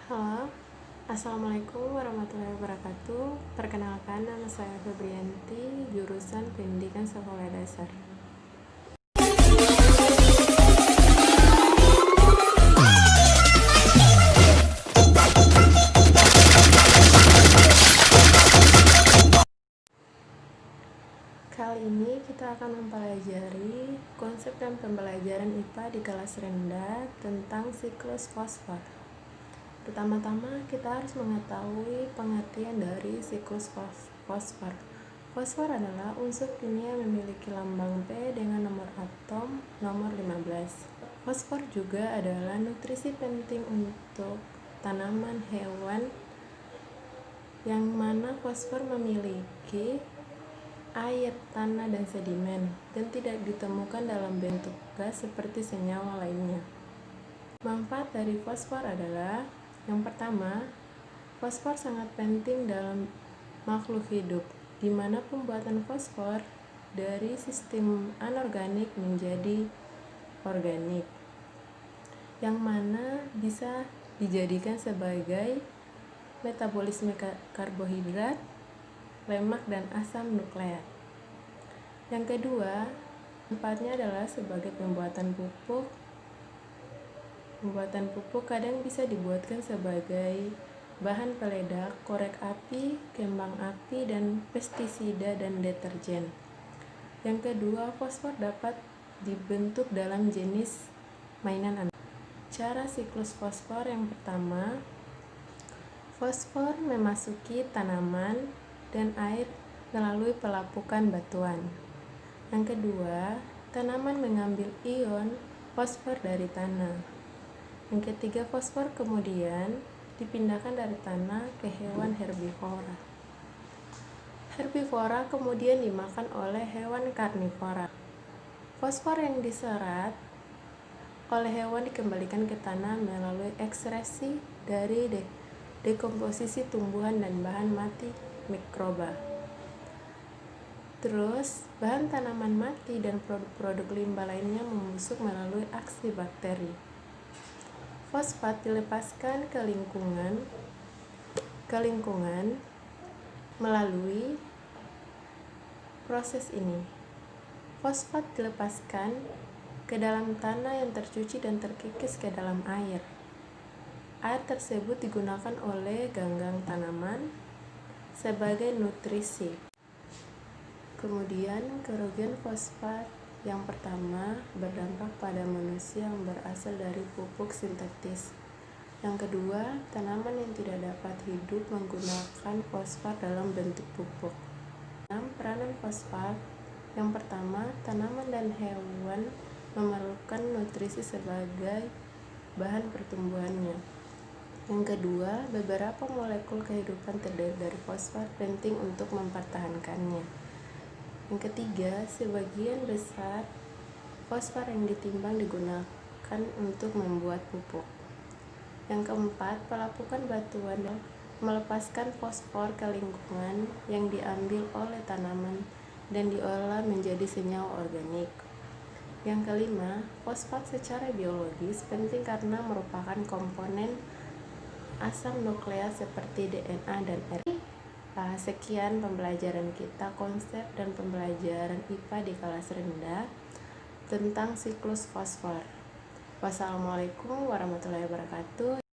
Halo, Assalamualaikum warahmatullahi wabarakatuh. Perkenalkan, nama saya Febrianti, jurusan Pendidikan Sekolah Dasar. Kali ini kita akan mempelajari konsep dan pembelajaran IPA di kelas rendah tentang siklus fosfor. Pertama-tama kita harus mengetahui pengertian dari siklus fosfor. Fosfor adalah unsur kimia yang memiliki lambang P dengan nomor atom nomor 15. Fosfor juga adalah nutrisi penting untuk tanaman hewan, yang mana fosfor memiliki air, tanah, dan sedimen, dan tidak ditemukan dalam bentuk gas seperti senyawa lainnya. Manfaat dari fosfor adalah: yang pertama, fosfor sangat penting dalam makhluk hidup, di mana pembuatan fosfor dari sistem anorganik menjadi organik, yang mana bisa dijadikan sebagai metabolisme karbohidrat, lemak, dan asam nukleat. Yang kedua, manfaatnya adalah sebagai pembuatan pupuk. Pembuatan pupuk kadang bisa dibuatkan sebagai bahan peledak, korek api, kembang api, dan pestisida dan deterjen. Yang kedua, fosfor dapat dibentuk dalam jenis mainan anak. Cara siklus fosfor: yang pertama, fosfor memasuki tanaman dan air melalui pelapukan batuan. Yang kedua, tanaman mengambil ion fosfor dari tanah. Yang ketiga, fosfor kemudian dipindahkan dari tanah ke hewan herbivora. Herbivora kemudian dimakan oleh hewan karnivora. Fosfor yang diserap oleh hewan dikembalikan ke tanah melalui ekskresi dari dekomposisi tumbuhan dan bahan mati mikroba. Terus, bahan tanaman mati dan produk-produk limbah lainnya membusuk melalui aksi bakteri. Fosfat dilepaskan ke lingkungan melalui proses ini. Fosfat dilepaskan ke dalam tanah yang tercuci dan terkikis ke dalam air. Air tersebut digunakan oleh ganggang tanaman sebagai nutrisi. Kemudian, kerugian fosfat: yang pertama, berdampak pada manusia yang berasal dari pupuk sintetis. Yang kedua, tanaman yang tidak dapat hidup menggunakan fosfat dalam bentuk pupuk. 6. Peranan fosfat: yang pertama, tanaman dan hewan memerlukan nutrisi sebagai bahan pertumbuhannya. Yang kedua, beberapa molekul kehidupan terdiri dari fosfat penting untuk mempertahankannya. Yang ketiga, sebagian besar fosfor yang ditimbang digunakan untuk membuat pupuk. Yang keempat, pelapukan batuan melepaskan fosfor ke lingkungan yang diambil oleh tanaman dan diolah menjadi senyawa organik. Yang kelima, fosfat secara biologis penting karena merupakan komponen asam nukleat seperti DNA dan RNA. Sekian pembelajaran kita, konsep dan pembelajaran IPA di kelas rendah tentang siklus fosfor. Wassalamualaikum warahmatullahi wabarakatuh.